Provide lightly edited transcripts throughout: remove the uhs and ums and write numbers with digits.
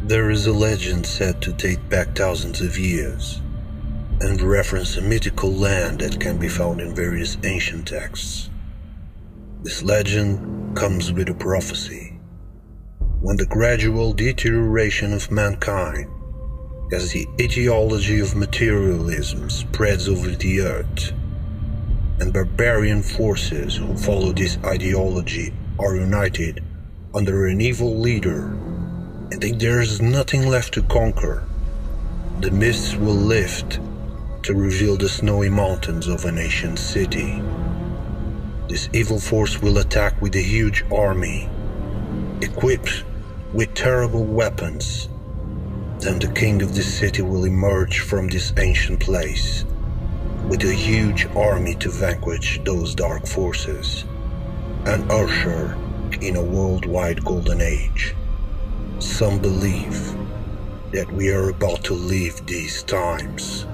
There is a legend said to date back thousands of years, and reference a mythical land that can be found in various ancient texts. This legend comes with a prophecy. When the gradual deterioration of mankind, as the ideology of materialism spreads over the earth, and barbarian forces who follow this ideology are united under an evil leader, and there is nothing left to conquer, the mists will lift to reveal the snowy mountains of an ancient city. This evil force will attack with a huge army, equipped with terrible weapons. Then the king of this city will emerge from this ancient place with a huge army to vanquish those dark forces and usher in a worldwide golden age. Some believe that we are about to leave these times.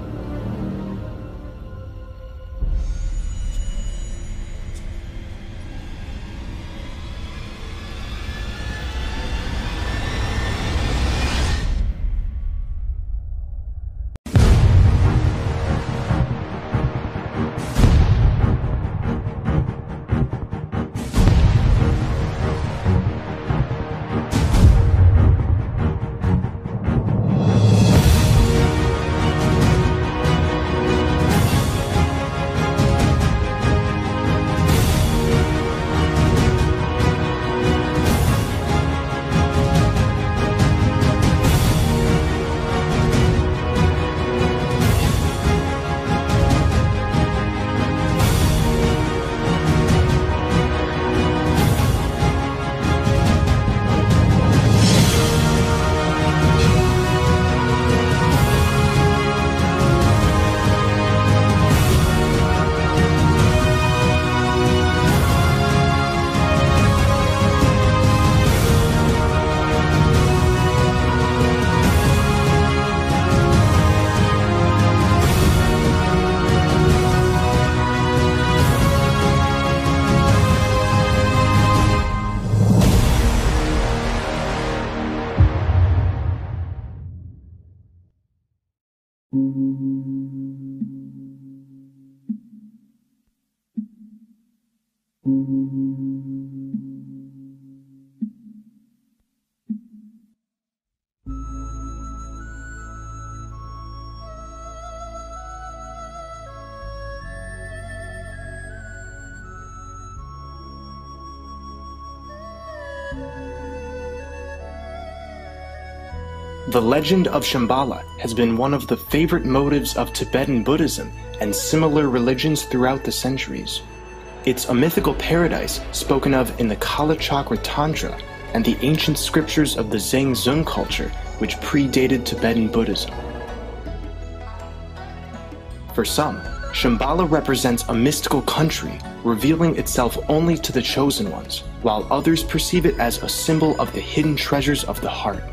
The legend of Shambhala has been one of the favorite motives of Tibetan Buddhism and similar religions throughout the centuries. It's a mythical paradise spoken of in the Kalachakra Tantra and the ancient scriptures of the Zhang-Zung culture, which predated Tibetan Buddhism. For some, Shambhala represents a mystical country, revealing itself only to the chosen ones, while others perceive it as a symbol of the hidden treasures of the heart.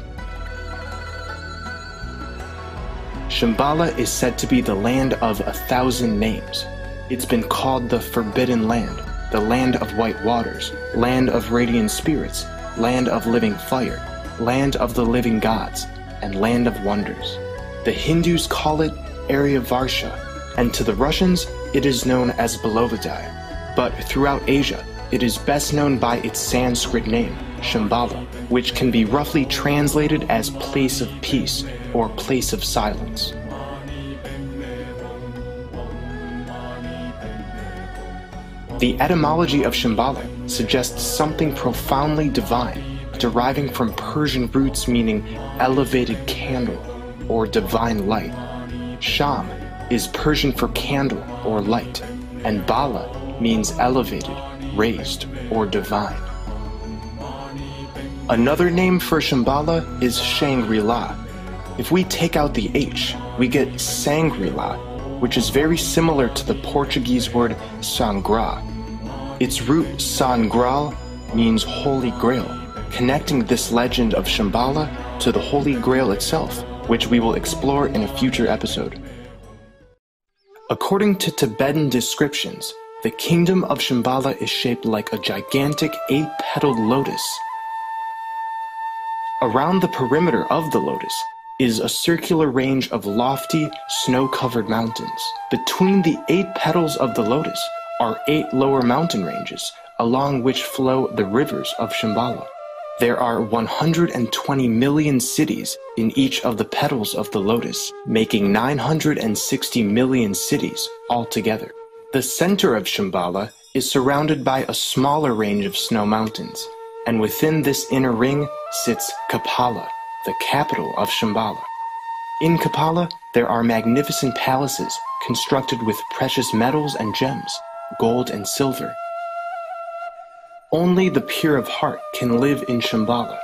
Shambhala is said to be the land of 1,000 names. It's been called the Forbidden Land, the Land of White Waters, Land of Radiant Spirits, Land of Living Fire, Land of the Living Gods, and Land of Wonders. The Hindus call it Aryavarsha, and to the Russians, it is known as Belovodai. But throughout Asia, it is best known by its Sanskrit name, Shambhala, which can be roughly translated as place of peace or place of silence. The etymology of Shambhala suggests something profoundly divine, deriving from Persian roots meaning elevated candle or divine light. Sham is Persian for candle or light, and Bala means elevated, raised, or divine. Another name for Shambhala is Shangri-La. If we take out the H, we get Sangrila, which is very similar to the Portuguese word sangra. Its root sangral means Holy Grail, connecting this legend of Shambhala to the Holy Grail itself, which we will explore in a future episode. According to Tibetan descriptions, the kingdom of Shambhala is shaped like a gigantic 8-petaled lotus. Around the perimeter of the lotus is a circular range of lofty, snow-covered mountains. Between the 8 petals of the lotus are 8 lower mountain ranges, along which flow the rivers of Shambhala. There are 120 million cities in each of the petals of the lotus, making 960 million cities altogether. The center of Shambhala is surrounded by a smaller range of snow mountains, and within this inner ring sits Kapala, the capital of Shambhala. In Kapala, there are magnificent palaces constructed with precious metals and gems, gold and silver. Only the pure of heart can live in Shambhala.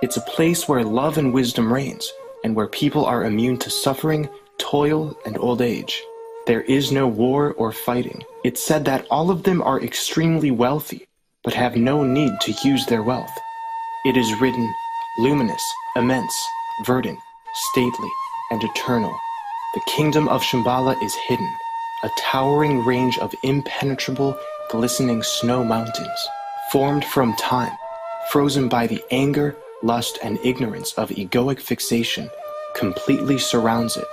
It's a place where love and wisdom reigns, and where people are immune to suffering, toil, and old age. There is no war or fighting. It's said that all of them are extremely wealthy, but have no need to use their wealth. It is written, luminous, immense, verdant, stately, and eternal. The kingdom of Shambhala is hidden, a towering range of impenetrable, glistening snow mountains, formed from time, frozen by the anger, lust, and ignorance of egoic fixation, completely surrounds it.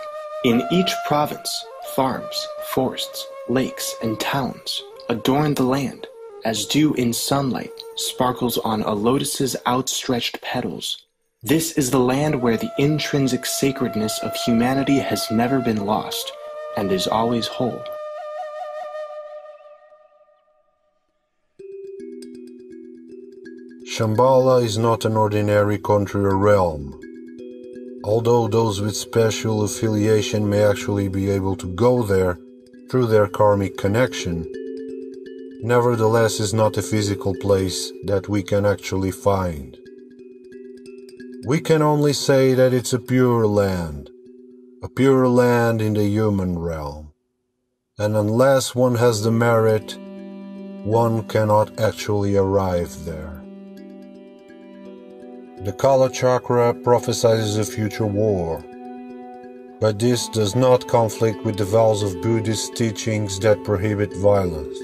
In each province, farms, forests, lakes, and towns adorn the land, as dew in sunlight sparkles on a lotus's outstretched petals. This is the land where the intrinsic sacredness of humanity has never been lost, and is always whole. Shambhala is not an ordinary country or realm. Although those with special affiliation may actually be able to go there through their karmic connection, nevertheless is not a physical place that we can actually find. We can only say that it's a pure land in the human realm, and unless one has the merit, one cannot actually arrive there. The Kala Chakra prophesies a future war, but this does not conflict with the vows of Buddhist teachings that prohibit violence.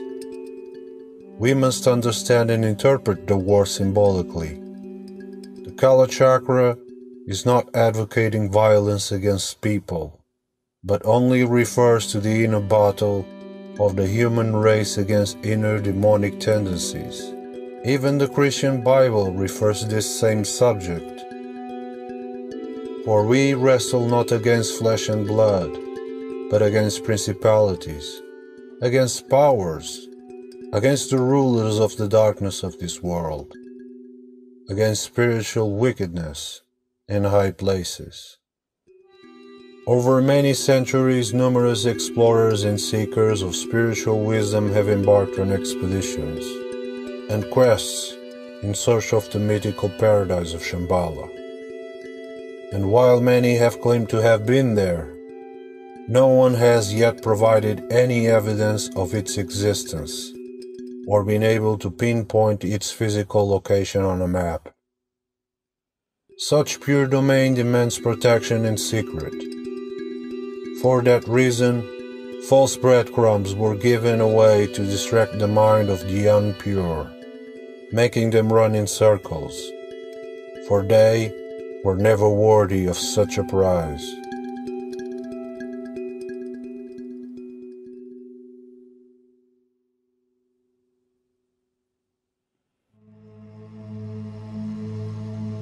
We must understand and interpret the war symbolically. The Kala Chakra is not advocating violence against people, but only refers to the inner battle of the human race against inner demonic tendencies. Even the Christian Bible refers to this same subject. For we wrestle not against flesh and blood, but against principalities, against powers, against the rulers of the darkness of this world, against spiritual wickedness in high places. Over many centuries, numerous explorers and seekers of spiritual wisdom have embarked on expeditions and quests in search of the mythical paradise of Shambhala. And while many have claimed to have been there, no one has yet provided any evidence of its existence, or been able to pinpoint its physical location on a map. Such pure domain demands protection and secret. For that reason, false breadcrumbs were given away to distract the mind of the unpure, making them run in circles, for they were never worthy of such a prize.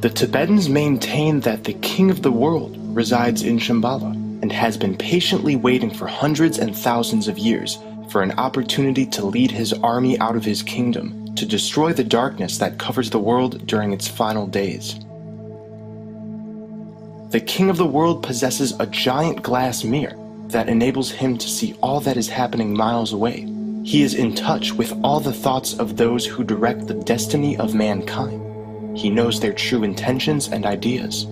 The Tibetans maintain that the king of the world resides in Shambhala and has been patiently waiting for hundreds and thousands of years for an opportunity to lead his army out of his kingdom to destroy the darkness that covers the world during its final days. The king of the world possesses a giant glass mirror that enables him to see all that is happening miles away. He is in touch with all the thoughts of those who direct the destiny of mankind. He knows their true intentions and ideas.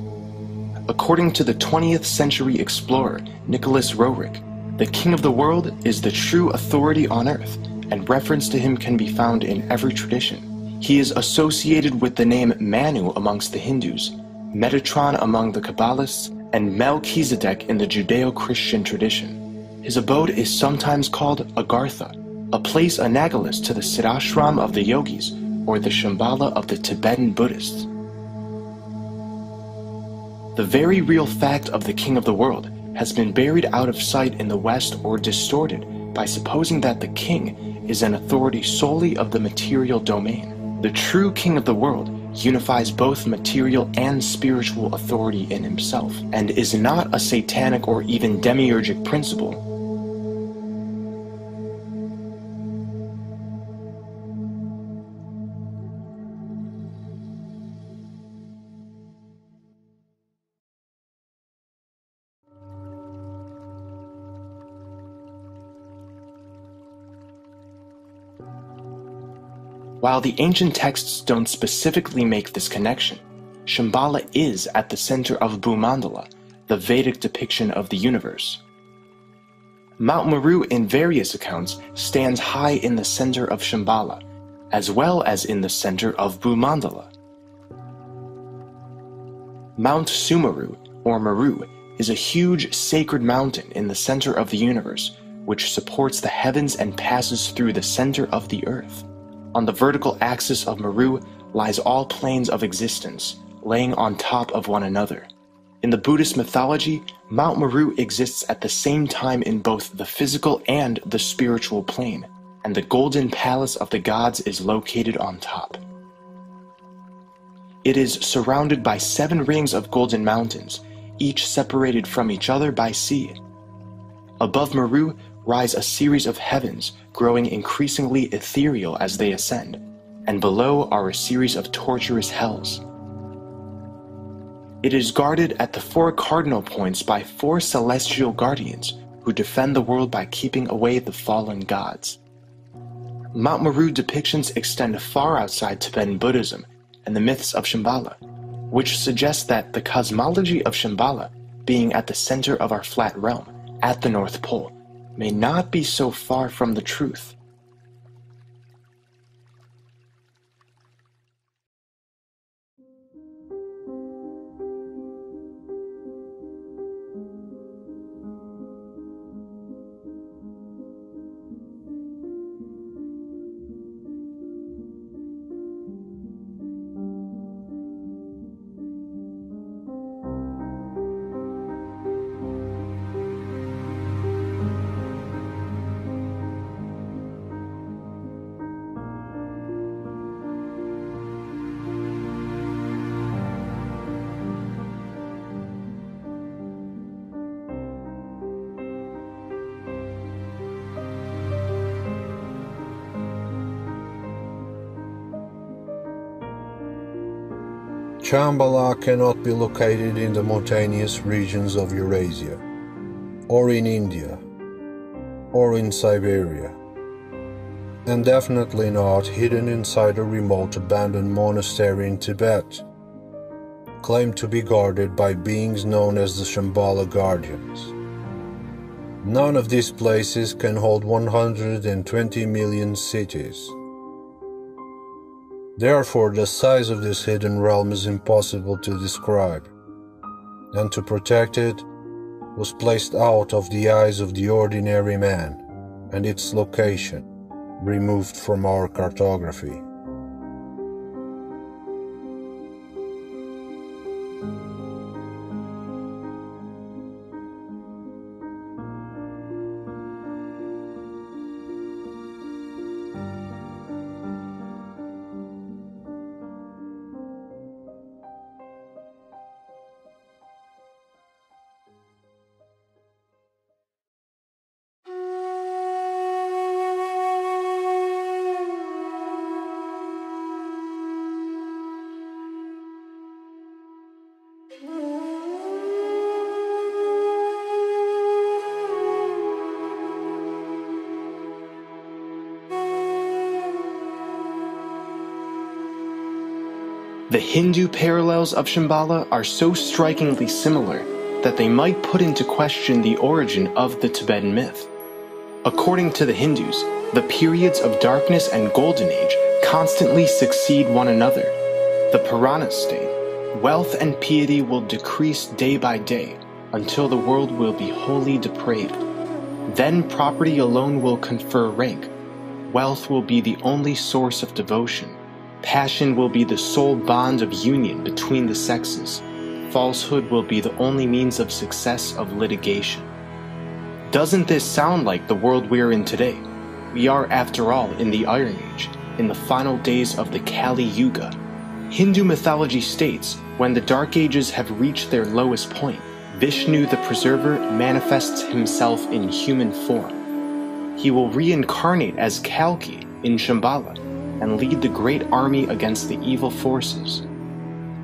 According to the 20th century explorer Nicholas Roerich, the king of the world is the true authority on earth, and reference to him can be found in every tradition. He is associated with the name Manu amongst the Hindus, Metatron among the Kabbalists, and Melchizedek in the Judeo-Christian tradition. His abode is sometimes called Agartha, a place analogous to the Siddhashram of the yogis, or the Shambhala of the Tibetan Buddhists. The very real fact of the king of the world has been buried out of sight in the West or distorted by supposing that the king is an authority solely of the material domain. The true king of the world unifies both material and spiritual authority in himself, and is not a satanic or even demiurgic principle. While the ancient texts don't specifically make this connection, Shambhala is at the center of Bhumandala, the Vedic depiction of the universe. Mount Meru in various accounts stands high in the center of Shambhala, as well as in the center of Bhumandala. Mount Sumeru, or Meru, is a huge sacred mountain in the center of the universe, which supports the heavens and passes through the center of the earth. On the vertical axis of Meru lies all planes of existence, laying on top of one another. In the Buddhist mythology, Mount Meru exists at the same time in both the physical and the spiritual plane, and the golden palace of the gods is located on top. It is surrounded by 7 rings of golden mountains, each separated from each other by sea. Above Meru rise a series of heavens, growing increasingly ethereal as they ascend, and below are a series of torturous hells. It is guarded at the 4 cardinal points by 4 celestial guardians who defend the world by keeping away the fallen gods. Mount Meru depictions extend far outside Tibetan Buddhism and the myths of Shambhala, which suggests that the cosmology of Shambhala, being at the center of our flat realm, at the North Pole, may not be so far from the truth. Shambhala cannot be located in the mountainous regions of Eurasia, or in India, or in Siberia, and definitely not hidden inside a remote abandoned monastery in Tibet, claimed to be guarded by beings known as the Shambhala Guardians. None of these places can hold 120 million cities. Therefore, the size of this hidden realm is impossible to describe, and to protect it was placed out of the eyes of the ordinary man, and its location removed from our cartography. The Hindu parallels of Shambhala are so strikingly similar that they might put into question the origin of the Tibetan myth. According to the Hindus, the periods of darkness and golden age constantly succeed one another. The Puranas state, wealth and piety will decrease day by day until the world will be wholly depraved. Then property alone will confer rank. Wealth will be the only source of devotion. Passion will be the sole bond of union between the sexes. falsehood will be the only means of success of litigation. Doesn't this sound like the world we're in today? We are, after all, in the Iron Age, in the final days of the Kali Yuga. Hindu mythology states, when the Dark Ages have reached their lowest point, Vishnu the Preserver manifests himself in human form. He will reincarnate as Kalki in Shambhala and lead the great army against the evil forces.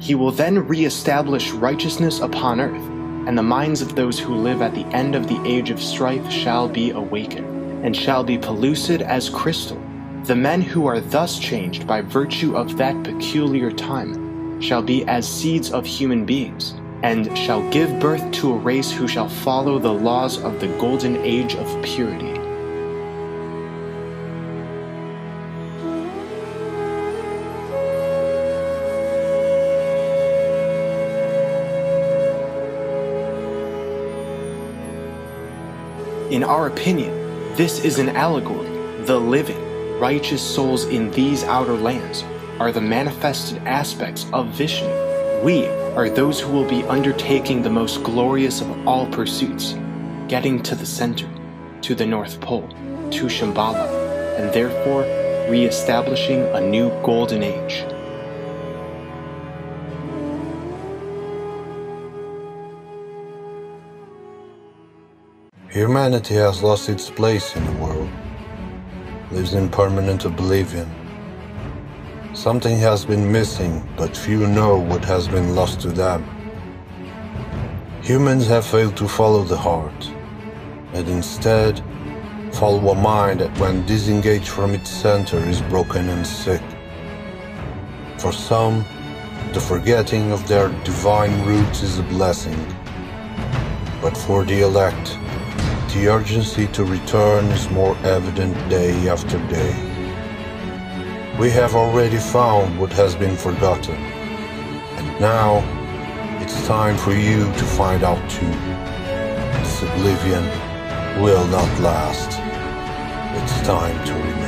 He will then re-establish righteousness upon earth, and the minds of those who live at the end of the age of strife shall be awakened, and shall be pellucid as crystal. The men who are thus changed by virtue of that peculiar time shall be as seeds of human beings, and shall give birth to a race who shall follow the laws of the golden age of purity. In our opinion, this is an allegory. The living, righteous souls in these outer lands are the manifested aspects of Vishnu. We are those who will be undertaking the most glorious of all pursuits, getting to the center, to the North Pole, to Shambhala, and therefore re-establishing a new golden age. Humanity has lost its place in the world, lives in permanent oblivion. Something has been missing, but few know what has been lost to them. Humans have failed to follow the heart, and instead follow a mind that when disengaged from its center is broken and sick. For some, the forgetting of their divine roots is a blessing, but for the elect, the urgency to return is more evident day after day. We have already found what has been forgotten, and now it's time for you to find out too. This oblivion will not last. It's time to remember.